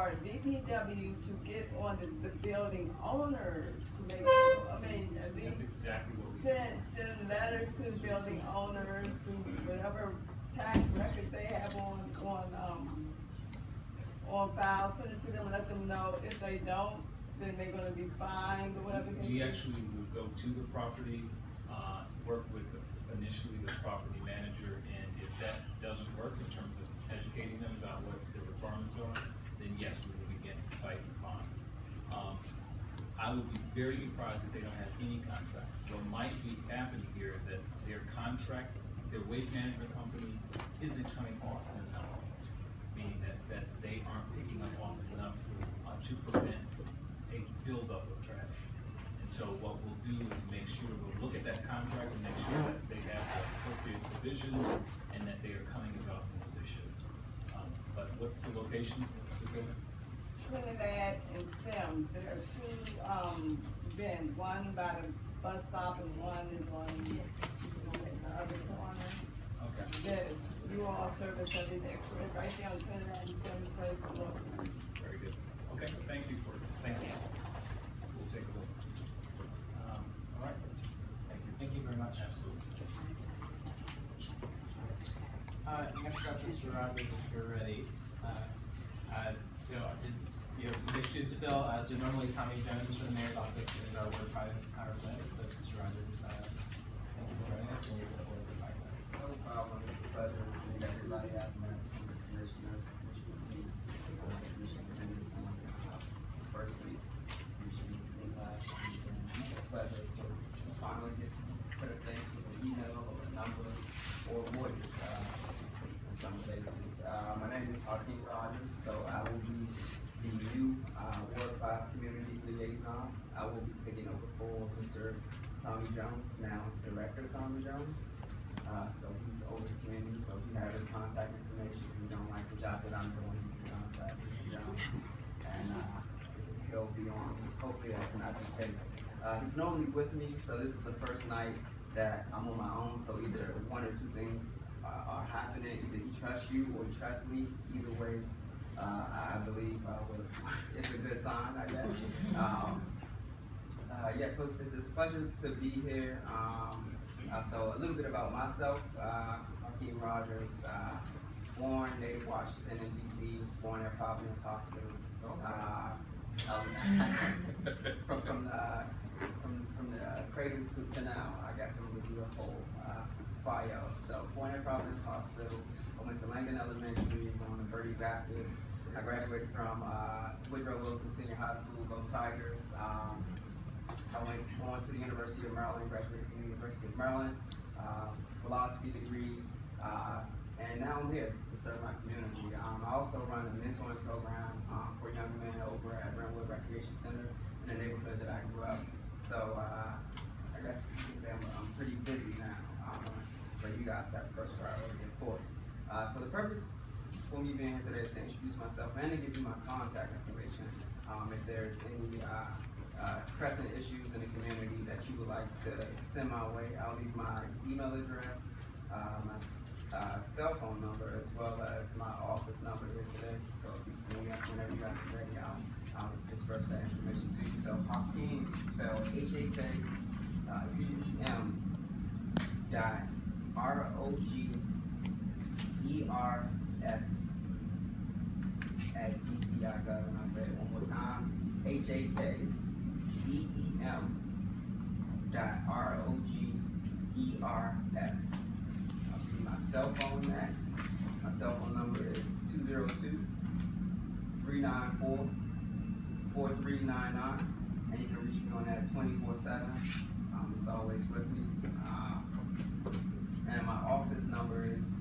for DPW to get on the building owners to make sure, I mean, at That's least exactly what we. send letters to the building owners, to whatever tax records they have on file, send it to them, let them know if they don't, then they're gonna be fined or whatever. We actually would go to the property, work with initially the property manager, and if that doesn't work in terms of educating them about what the requirements are, then yes, we will begin to cite and fine. I would be very surprised if they don't have any contract. What might be happening here is that their contract, their waste management company isn't coming often enough, meaning that they aren't picking up often enough to prevent a buildup of trash. And so what we'll do is make sure, we'll look at that contract and make sure that they have the appropriate provisions and that they are coming as often as they should. But what's the location of the building? Trinidad and Sims, there are two, bins, one by the bus stop and one is on the other corner. Okay. That you all service every day, it's right there on Trinidad and Sims Place. Very good. Okay, thank you for it. Thank you. We'll take a look. All right. Thank you. Thank you very much. Absolutely. Next up, Mr. Rogers, if you're ready. You have some big shoes to fill. So normally Tommy Jones from the mayor's office is our word private representative, but Mr. Rogers, thank you for joining us, and we'll go forward for 5 minutes. No problem, it's a pleasure to meet everybody. I've met some of the commissioners, Commissioner Lee, Commissioner Henderson, first week, Commissioner Lee last week, and it's a pleasure to finally get to put a face with an email or a number or a voice, in some cases. My name is Hakeem Rogers, so I will be the new Ward 5 Community Liaison. I will be taking over for Mr. Tommy Jones, now Director Tommy Jones. So he's overseeing me, so if you have his contact information, if you don't like the job that I'm doing, you can contact Mr. Jones. And he'll be on, hopefully that's not the case. He's normally with me, so this is the first night that I'm on my own, so either one or two things are happening. Either he trusts you or he trusts me, either way. I believe it's a good sign, I guess. Yeah, so it's a pleasure to be here. So a little bit about myself, Hakeem Rogers, born native Washington in DC, was born at Providence Hospital. From the cradle to now, I guess I'm gonna do a whole bio. So born at Providence Hospital, I went to Langdon Elementary, going to Bertie Baptist. I graduated from Woodrow Wilson Senior High School, go Tigers. I went on to the University of Maryland, graduated from the University of Maryland, philosophy degree, and now I'm here to serve my community. I also run a mentoring program for young men over at Brentwood Recreation Center in the neighborhood that I grew up. So I guess you can say I'm pretty busy now, but you guys have first priority, of course. So the purpose for me being here today is to introduce myself and to give you my contact information. If there's any pressing issues in the community that you would like to send my way, I'll leave my email address, my cell phone number, as well as my office number here today. So whenever you guys are ready, I'll disperse that information to you. So Hakeem is spelled Hakeem dot ROGERS at BC.gov, and I'll say it one more time, HAKEEM dot ROGERS. I'll give you my cell phone next. My cell phone number is 202-394-4399, and you can reach me on that 24/7. It's always with me. And my office number is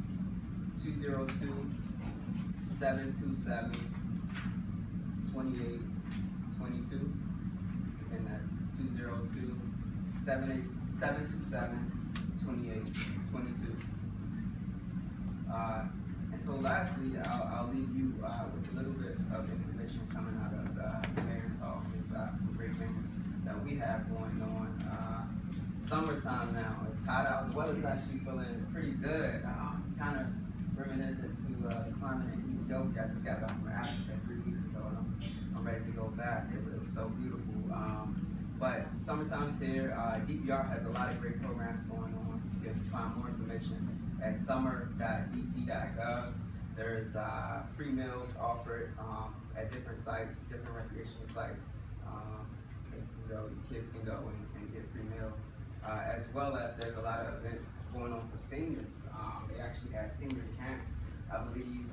202-727-2822. And that's 202-727-2822. And so lastly, I'll leave you with a little bit of information coming out of the mayor's office, some great things that we have going on. Summertime now, it's hot out, the weather's actually feeling pretty good. It's kind of reminiscent to the climate in Ethiopia. I just got back from Africa 3 weeks ago, and so beautiful. But summertime's here. DPR has a lot of great programs going on. You can find more information at summer.dc.gov. There's free meals offered at different sites, different recreational sites. Kids can go and get free meals. As well as there's a lot of events going on for seniors. They actually have senior camps, I believe,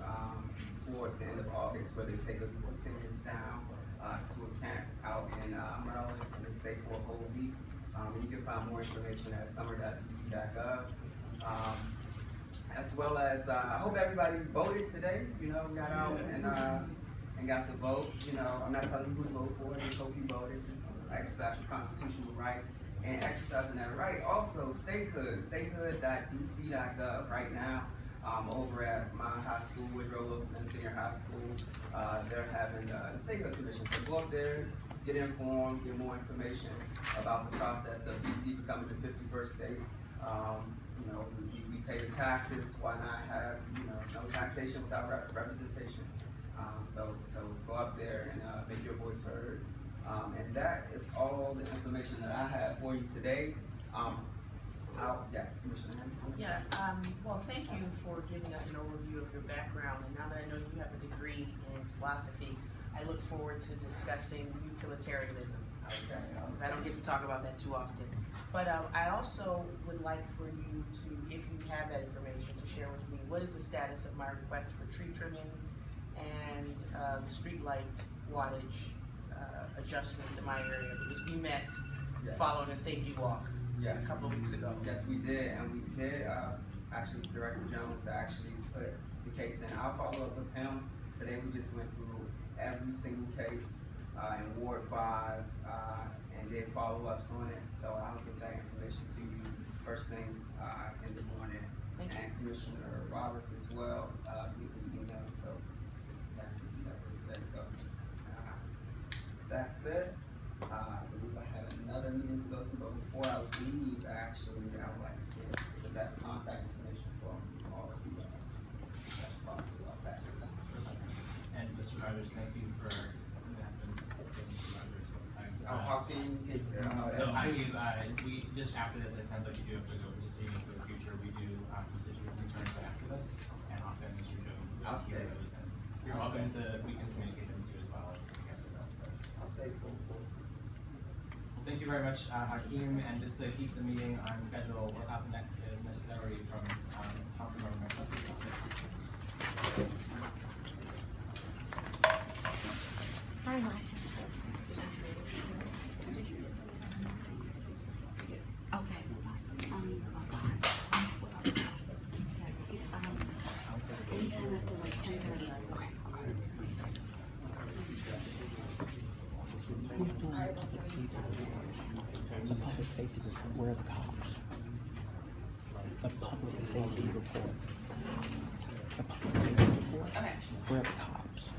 towards the end of August, where they take a group of seniors down to a camp out in Maryland, and they stay for a whole week. And you can find more information at summer.dc.gov. As well as, I hope everybody voted today, got out and got the vote. I'm not telling you who to vote for, I just hope you voted. Exercise your constitutional right. And exercising that right, also statehood, statehood.dc.gov right now. Over at my high school, Woodrow Wilson Senior High School, they're having the statehood commission. So go up there, get informed, get more information about the process of DC becoming the 51st state. We pay the taxes. Why not have no taxation without representation? So go up there and make your voice heard. And that is all the information that I have for you today. Yes, Commissioner Henderson. Yeah, well, thank you for giving us an overview of your background, and now that I know you have a degree in philosophy, I look forward to discussing utilitarianism. Okay. Because I don't get to talk about that too often. But I also would like for you to, if you have that information, to share with me, what is the status of my request for tree trimming and the street light wattage adjustments in my area? Because we met following a safety walk. Yes. A couple of weeks ago. Yes, we did, and we did, actually, Director Jones actually put the case in. I'll follow up with him. Today we just went through every single case in Ward 5 and did follow-ups on it. So I'll get that information to you first thing in the morning. Thank you. And Commissioner Roberts as well, so that could be that for today. So that's it. I believe I have another meeting to go to, but before I leave, actually, I would like to get the best contact information from all of you guys. That's possible. I'll pass it down. And Mr. Rogers, thank you for Hakeem, so we just after this, it sounds like you do have to go to see me for the future. We do constituent concerns after this, and often Mr. Jones will hear those. And you're welcome to, we can communicate them to you as well. I'll say full. Thank you very much, Hakeem, and just to keep the meeting on schedule, what up next is Ms. Doherty from Councilmember McCarthy's office. Sorry, Marsha. Okay. Anytime after like 10:30. Okay. Who's doing the public safety report? Where are the cops? The public safety report. The public safety report? Okay. Where are the cops?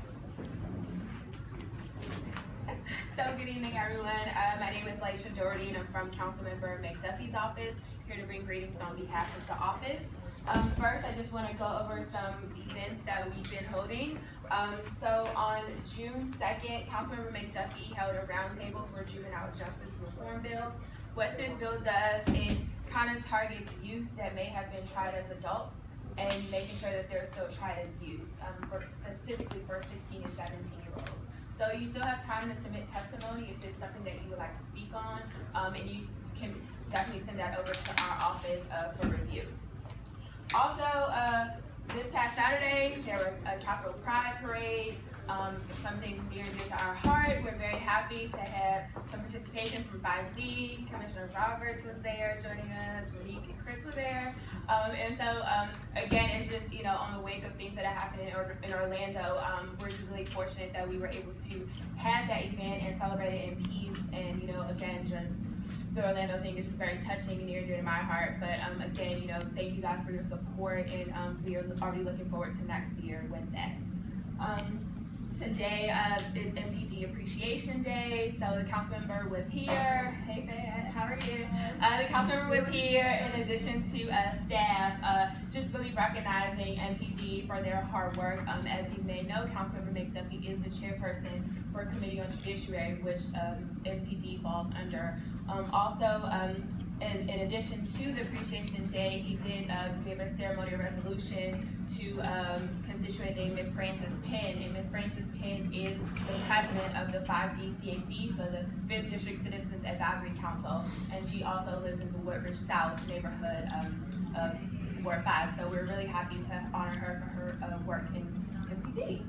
So good evening, everyone. My name is Laisha Doherty, and I'm from Councilmember McDuffie's office, here to bring greetings on behalf of the office. First, I just want to go over some events that we've been holding. So on June 2nd, Councilmember McDuffie held a roundtable for juvenile justice reform bill. What this bill does, it kind of targets youth that may have been tried as adults and making sure that they're still tried as youth, specifically for 16 and 17-year-olds. So you still have time to submit testimony if it's something that you would like to speak on, and you can definitely send that over to our office for review. Also, this past Saturday, there was a Capitol Pride Parade, something near and dear to our heart. We're very happy to have some participation from 5D. Commissioner Roberts was there joining us, Monique and Chris were there. And so, again, it's just, on the wake of things that have happened in Orlando, we're just really fortunate that we were able to have that event and celebrate it in peace. And, again, just the Orlando thing is just very touching and near and dear to my heart. But again, thank you guys for your support, and we are already looking forward to next year with that. Today, it's MPD Appreciation Day. So the council member was here. Hey, Fayette, how are you? The council member was here in addition to staff, just really recognizing MPD for their hard work. As you may know, Councilmember McDuffie is the chairperson for Committee on Judiciary, which MPD falls under. In addition to the Appreciation Day, he did give a ceremonial resolution to constituent named Ms. Frances Penn. And Ms. Frances Penn is the president of the 5D CAC, so the 5th District Citizens Advisory Council, and she also lives in the Woodbridge South neighborhood of Ward 5. So we're really happy to honor her for her work in MPD.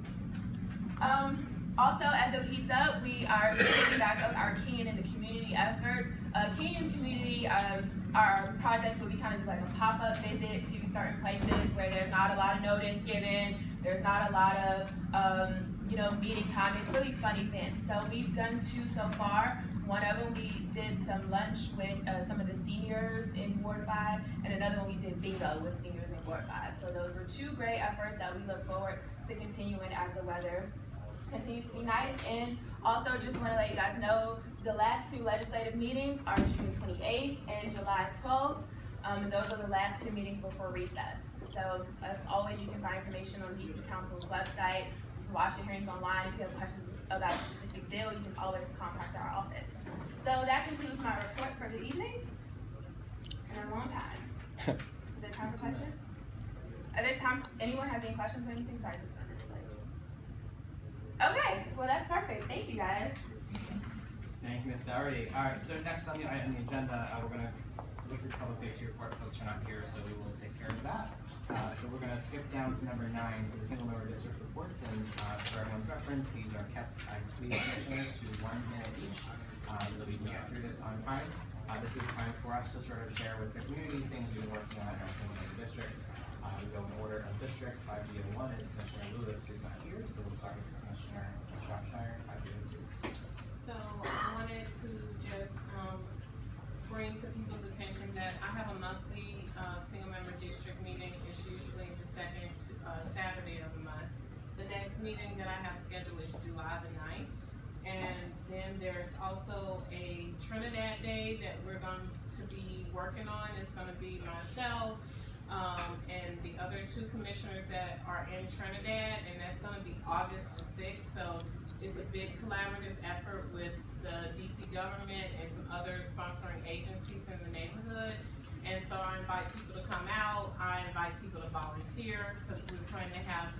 Also, as it heats up, we are picking back up our Kenyon in the Community efforts. Kenyon Community, our projects will be kind of like a pop-up visit to certain places where there's not a lot of notice given, there's not a lot of, meeting time. It's really fun events. So we've done 2 so far. One of them we did some lunch with some of the seniors in Ward 5, and another one we did bingo with seniors in Ward 5. So those were 2 great efforts that we look forward to continuing as the weather continues to be nice. And also just want to let you guys know the last 2 legislative meetings are June 28th and July 12th. And those are the last 2 meetings before recess. So as always, you can find information on DC Council's website. You can watch the hearings online. If you have questions about a specific bill, you can always contact our office. So that concludes my report for the evening. And a long time. Is there time for questions? At this time, anyone has any questions or anything? Sorry, this time is late. Okay, well that's perfect. Thank you guys. Thank you, Ms. Dougherty. All right, so next on the agenda, we're gonna look at the public safety report. Folks are not here, so we will take care of that. So we're gonna skip down to number 9, to the single member district reports, and for everyone's reference, these are kept by police commissioners to 1 minute each, so that we can get through this on time. This is time for us to sort of share with the community things we've been working on in our single member districts. We go in order of district. 5D01 is Commissioner Lewis, who's not here, so we'll start with Commissioner Shropshire, 5D02. So I wanted to just bring to people's attention that I have a monthly single member district meeting. It's usually the second Saturday of the month. The next meeting that I have scheduled is July the 9th. And then there's also a Trinidad Day that we're going to be working on. It's going to be myself and the other 2 commissioners that are in Trinidad, and that's going to be August the 6th. So it's a big collaborative effort with the DC government and some other sponsoring agencies in the neighborhood. And so I invite people to come out. I invite people to volunteer because we're trying to have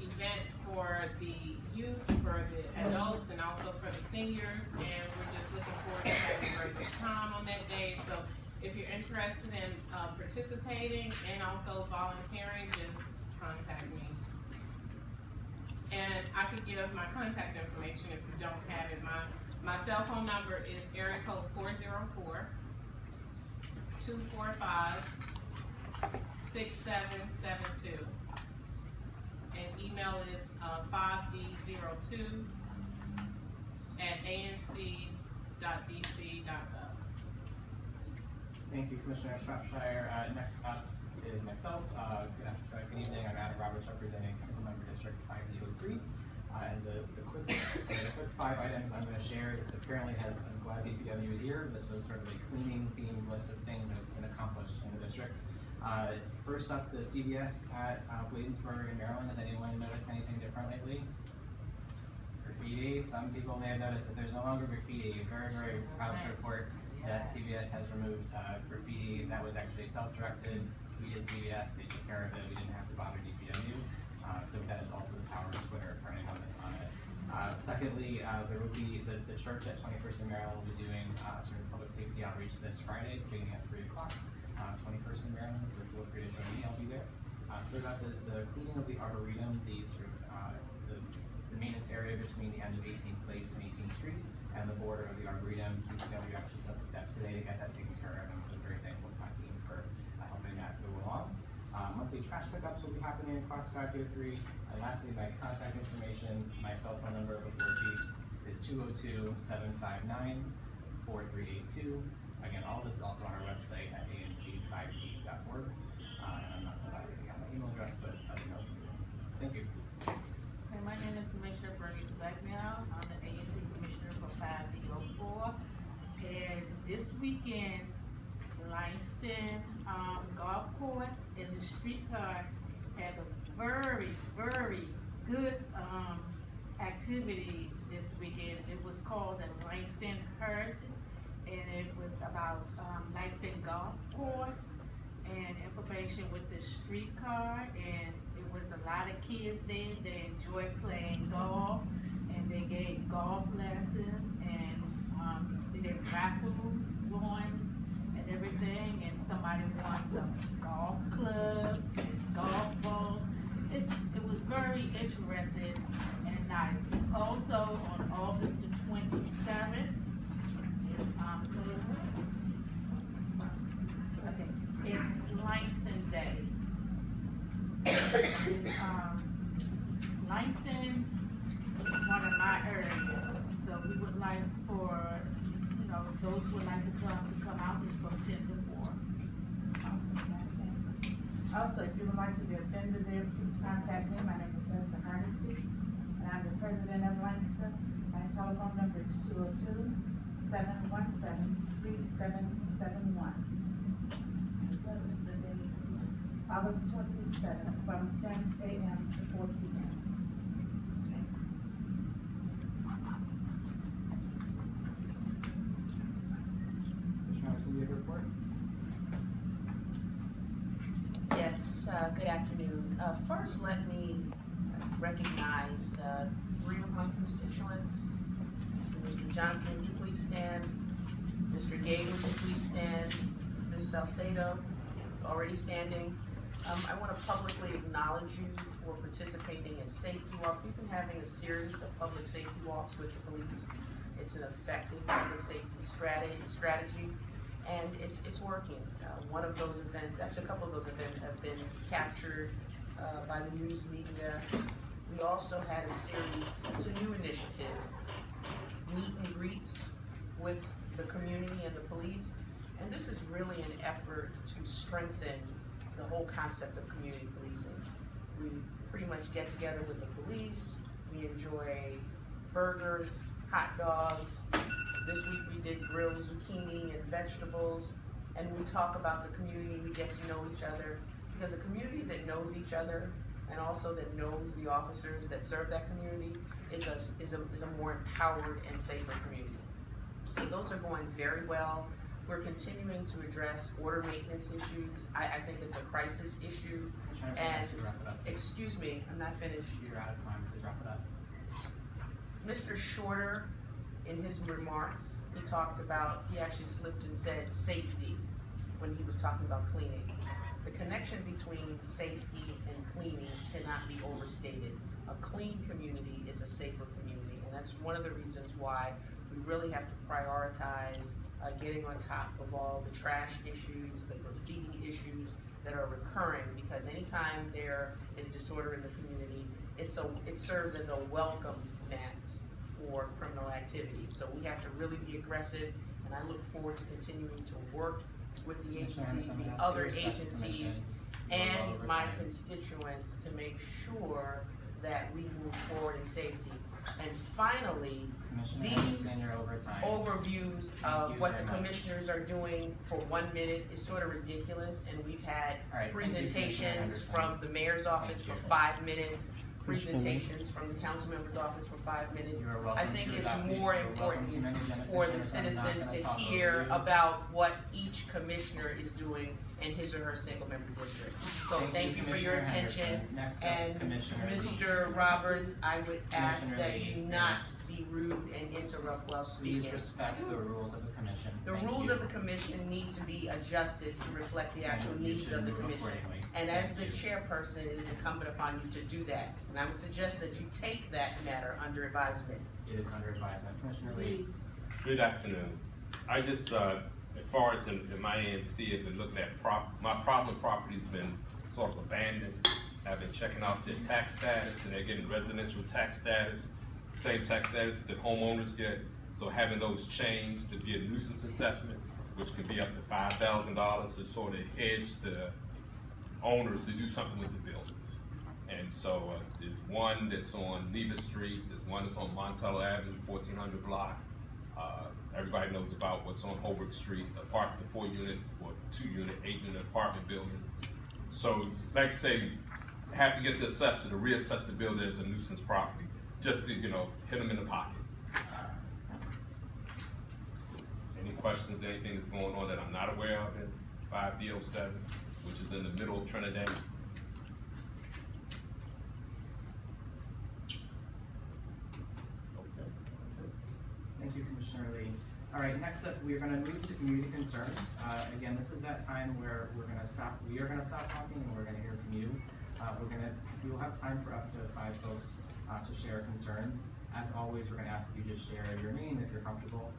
events for the youth, for the adults, and also for the seniors. And we're just looking forward to having a great time on that day. So if you're interested in participating and also volunteering, just contact me. And I could give my contact information if you don't have it. My cell phone number is area code 404-245-6772. And email is 5D02@anc.dc.gov. Thank you, Commissioner Shropshire. Next up is myself. Good evening. I'm Adam Roberts, representing single member district 5D03. And the quick 5 items I'm going to share. This apparently has, I'm glad DPW is here. This was sort of a cleaning themed list of things that have been accomplished in the district. First up, the CVS at Bladensburg in Maryland. Has anyone noticed anything different lately? Graffiti. Some people may have noticed that there's no longer graffiti. Very, very proud to report that CVS has removed graffiti that was actually self-directed. We did CVS, they took care of it. We didn't have to bother DPW. So that is also the power of Twitter for anyone that's on it. Secondly, there will be the church at 21st in Maryland will be doing sort of public safety outreach this Friday, beginning at 3 o'clock. 21st in Maryland, so feel free to join me. I'll be there. Third up is the cleaning of the Arboretum, the sort of the maintenance area between the end of 18th Place and 18th Street and the border of the Arboretum. DPW actually took the steps today to get that taken care of, and so very thankful to our team for helping that go along. Monthly trash pickups will be happening across 503. And lastly, my contact information, my cell phone number before it beeps is 202-759-4382. Again, all of this is also on our website at anc5d.org. And I'm not going to everything on my email address, but let me know. Thank you. Okay, my name is Commissioner Bernice Bagnell. I'm weekend, Langston, Golf Course and the streetcar had a very, very good, activity this weekend. It was called the Langston Herd, and it was about, Langston Golf Course and information with the streetcar, and it was a lot of kids there. They enjoyed playing golf, and they gave golf lessons, and, they did raffle drawings and everything, and somebody won some golf clubs and golf balls. It was very interesting and nice. Also, on August the 27th, it's Langston Day. Langston is one of my areas, so we would like for, those who would like to come out and from 10 to 4. Also, if you would like to be a vendor there, please contact me. My name is Esther Hardesty, and I'm the president of Langston. My telephone number is 202-717-3771. August 27th, from 10 a.m. to 4 p.m. Commissioner Harrison, do you have a report? Yes, good afternoon. First, let me recognize 3 of my constituents. So Mr. Johnson, would you please stand? Mr. Gay, would you please stand? Ms. Salcedo, already standing. I want to publicly acknowledge you for participating in safety walk. We've been having a series of public safety walks with the police. It's an effective public safety strategy, and it's working. One of those events, actually a couple of those events, have been captured by the news media. We also had a series, it's a new initiative, meet and greets with the community and the police. And this is really an effort to strengthen the whole concept of community policing. We pretty much get together with the police, we enjoy burgers, hot dogs. This week we did grilled zucchini and vegetables, and we talk about the community, we get to know each other, because a community that knows each other and also that knows the officers that serve that community is a more empowered and safer community. So those are going very well. We're continuing to address order maintenance issues. I think it's a crisis issue. And, wrap it up. excuse me, I'm not finished. You're out of time, please wrap it up. Mr. Shorter, in his remarks, he actually slipped and said safety when he was talking about cleaning. The connection between safety and cleaning cannot be overstated. A clean community is a safer community, and that's one of the reasons why we really have to prioritize getting on top of all the trash issues, the graffiti issues that are recurring, because anytime there is disorder in the community, it serves as a welcome mat for criminal activity. So we have to really be aggressive, and I look forward to continuing to work with the agency, the other agencies, and my constituents to make sure that we move forward in safety. And finally, these overviews of what the commissioners are doing for 1 minute is sort of ridiculous, and we've had presentations from the mayor's office for 5 minutes, presentations from the council member's office for 5 minutes. I think it's more important for the citizens to hear about what each commissioner is doing in his or her single member district. So thank you for your attention. And Mr. Roberts, I would ask that you not be rude and interrupt while speaking. Please respect the rules of the commission. The rules of the commission need to be adjusted to reflect the actual needs of the commission. And as the chairperson, it is incumbent upon you to do that. And I would suggest that you take that matter under advisement. It is under advisement. Commissioner Lee. Good afternoon. I just, as far as in my ANC, have been looking at my problem property's been sort of abandoned. I've been checking out their tax status, and they're getting residential tax status, same tax status that homeowners get. So having those changed to be a nuisance assessment, which could be up to $5,000 to sort of hedge the owners to do something with the buildings. And so there's one that's on Lever Street, there's one that's on Montello Avenue, 1400 block. Everybody knows about what's on Holbrook Street, the 4-unit or 2-unit, 8-unit apartment building. So, like I say, have to get the assessor to reassess the building as a nuisance property, just to, hit them in the pocket. Any questions, anything that's going on that I'm not aware of in 5B07, which is in the middle of Trinidad? Okay. Thank you, Commissioner Lee. All right, next up, we're gonna move to community concerns. Again, this is that time where we are gonna stop talking and we're gonna hear from you. We will have time for up to 5 folks to share concerns. As always, we're gonna ask you to share your name if you're comfortable,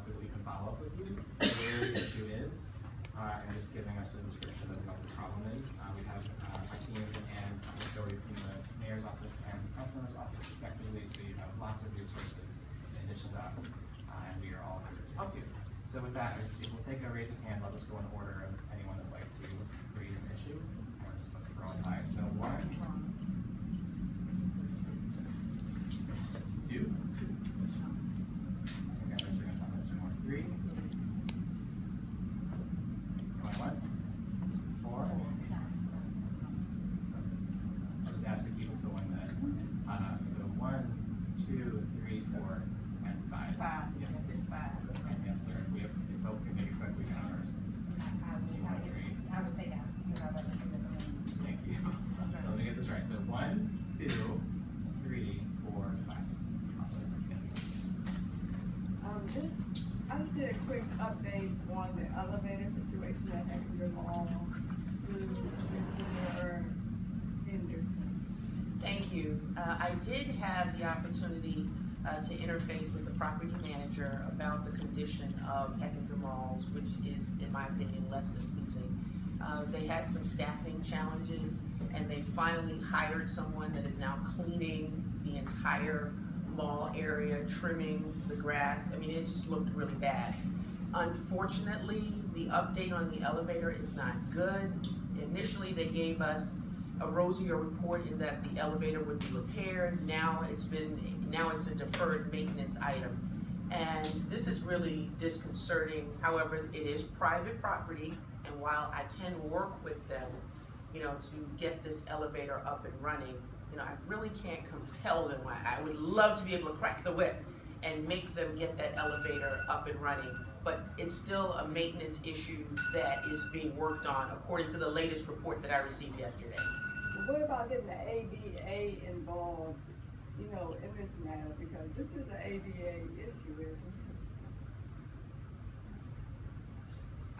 so that we can follow up with you, where the issue is, and just giving us a description of what the problem is. We have our teams and a story from the mayor's office and councilor's office respectively, so you have lots of resources in addition to us, and we are all here to help you. So with that, if we'll take a raise of hand, let us go in order of anyone that would like to raise an issue. And we're just looking for all 5. So 1, 2. I think I measured it on this one. 3. Going once. 4. I'll just ask we keep it to 1 minute. So 1, 2, 3, 4, and 5. 5. Yes. Yes, 5. And yes, sir. If we have, if both can make it quick, we can honor ourselves. I would say that, because I like to see them. Thank you. So let me get this right. So 1, 2, 3, 4, 5. Awesome. Yes. I just did a quick update on the elevator situation at Exeter Mall to Commissioner Henderson. Thank you. I did have the opportunity to interface with the property manager about the condition of Exeter Malls, which is, in my opinion, less than pleasing. They had some staffing challenges, and they finally hired someone that is now cleaning the entire mall area, trimming the grass. I mean, it just looked really bad. Unfortunately, the update on the elevator is not good. Initially, they gave us a rosier report in that the elevator would be repaired. Now it's a deferred maintenance item. And this is really disconcerting. However, it is private property, and while I can work with them, to get this elevator up and running, I really can't compel them. I would love to be able to crack the whip and make them get that elevator up and running, but it's still a maintenance issue that is being worked on according to the latest report that I received yesterday. What about getting the ADA involved, in this matter, because this is an ADA issue, isn't it?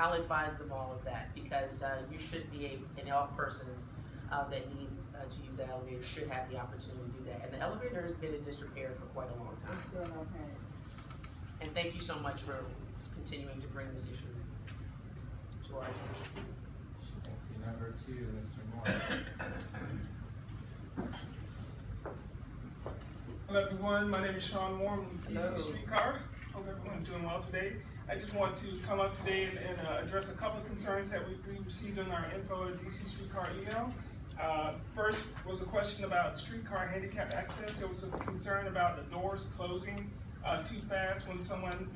I'll advise them all of that, because you should be and all persons that need to use that elevator should have the opportunity to do that. And the elevator has been in disrepair for quite a long time. Sure, okay. And thank you so much for continuing to bring this issue to our attention. Thank you. Number 2, Mr. Moore. Hello everyone, my name is Sean Moore from Hello. DC Streetcar. Hope everyone's doing well today. I just want to come up today and address a couple of concerns that we received in our info at DC Streetcar email. First was a question about streetcar handicap access. There was a concern about the doors closing too fast when someone,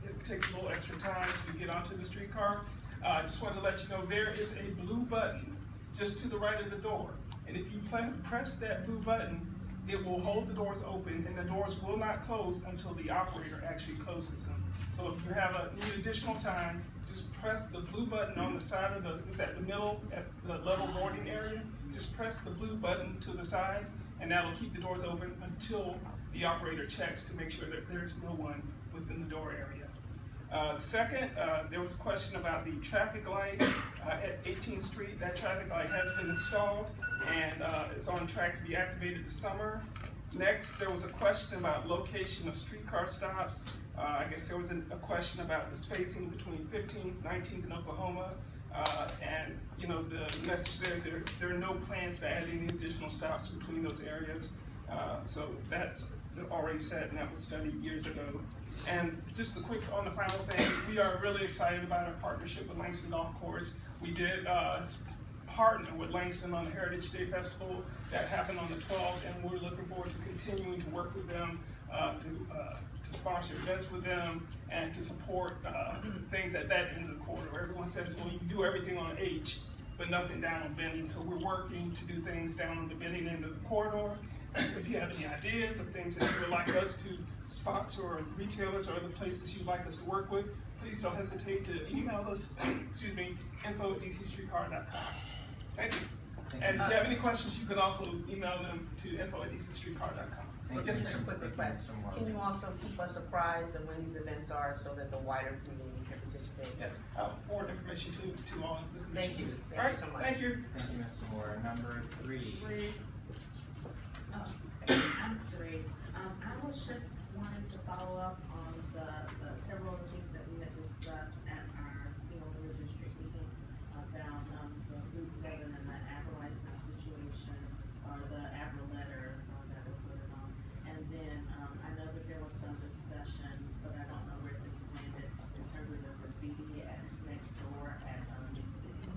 it takes a little extra time to get onto the streetcar. I just wanted to let you know there is a blue button just to the right of the door. And if you press that blue button, it will hold the doors open, and the doors will not close until the operator actually closes them. So if you need additional time, just press the blue button on the side of at the middle, at the level boarding area. Just press the blue button to the side, and that'll keep the doors open until the operator checks to make sure that there's no one within the door area. Second, there was a question about the traffic light at 18th Street. That traffic light has been installed and it's on track to be activated this summer. Next, there was a question about location of streetcar stops. I guess there was a question about the spacing between 15th, 19th, and Oklahoma. And the message there is there are no plans to add any additional stops between those areas. So that's already said, and that was studied years ago. And just a quick on the final thing, we are really excited about our partnership with Langston Golf Course. We did partner with Langston on the Heritage Day Festival that happened on the 12th, and we're looking forward to continuing to work with them to sponsor events with them and to support things at that end of the corridor. Everyone says, well, you do everything on H, but nothing down on Benning. So we're working to do things down on the Benning end of the corridor. If you have any ideas of things that you would like us to sponsor, or retailers or other places you'd like us to work with, please don't hesitate to email us, excuse me, info@dcstreetcar.com. Thank you. And if you have any questions, you can also email them to info@dcstreetcar.com. Thank Yes, you, Just a ma'am. quick request, can you also keep us apprised of when these events are so that the wider community can participate? Yes, I'll forward information to all of the Thank you. commissioners. Thank All right, you so much. thank you. Thank you, Mr. Moore. Number 3. I'm three. I was just wanting to follow up on the several things that we had discussed at our single district meeting about the Food 7 and the agri license situation, or the agri letter that was voted on. And then I know that there was some discussion, but I don't know where things landed in terms of the graffiti at next door at Mid-City.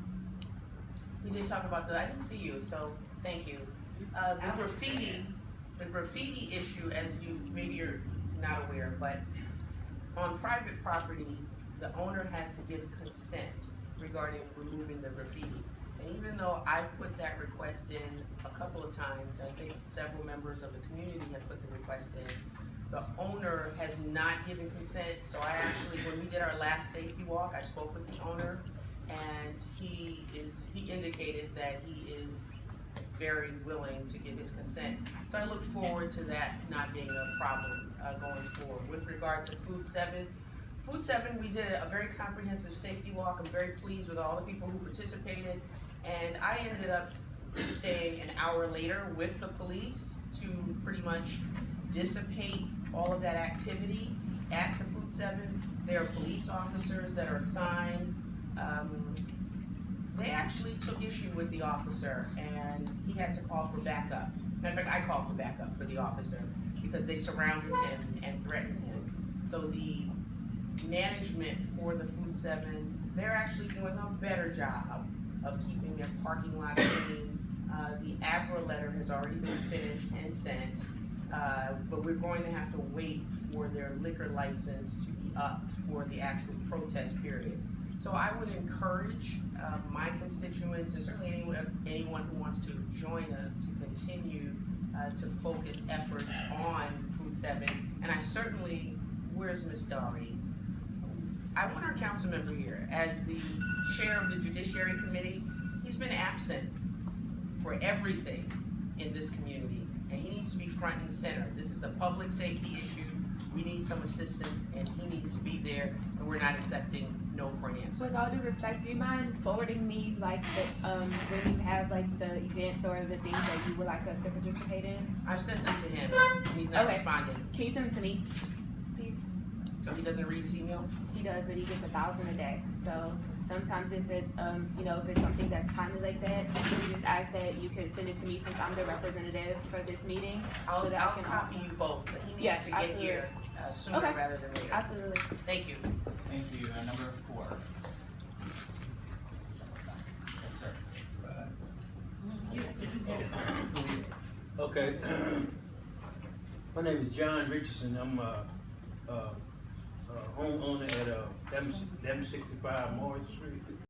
We did talk about I didn't see you, so thank you. The graffiti issue, as maybe you're not aware, but on private property, the owner has to give consent regarding removing the graffiti. And even though I've put that request in a couple of times, I think several members of the community have put the request in, the owner has not given consent. So I actually, when we did our last safety walk, I spoke with the owner, and he indicated that he is very willing to give his consent. So I look forward to that not being a problem going forward. With regard to Food 7, we did a very comprehensive safety walk. I'm very pleased with all the people who participated, and I ended up staying an hour later with the police to pretty much dissipate all of that activity at the Food 7. There are police officers that are assigned. They actually took issue with the officer, and he had to call for backup. Matter of fact, I called for backup for the officer because they surrounded him and threatened him. So the management for the Food 7, they're actually doing a better job of keeping their parking lot clean. The APRA letter has already been finished and sent, but we're going to have to wait for their liquor license to be upped for the actual protest period. So I would encourage my constituents, and certainly anyone who wants to join us, to continue to focus efforts on Food 7. And I certainly, where's Ms. Daugherty? I want our council member here. As the chair of the Judiciary Committee, he's been absent for everything in this community, and he needs to be front and center. This is a public safety issue. We need some assistance, and he needs to be there, and we're not accepting no for an answer. With all due respect, do you mind forwarding me like the, when you have like the events or the things that you would like us to participate in? I've sent them to him, and he's not Okay. responding. Can you send them to me, please? So he doesn't read his emails? He does, but he gets 1,000 a day. So sometimes if it's, if it's something that's timely like that, we just ask that you could send it to me since I'm the representative for this meeting. I'll so that I can copy also- you both, but he needs Yes, to get absolutely. here sooner Okay. rather than later. Absolutely. Thank you. Thank you. Number 4. Yes, sir. Yes, sir. Okay. My name is John Richardson. I'm homeowner at 1165 Morris Street.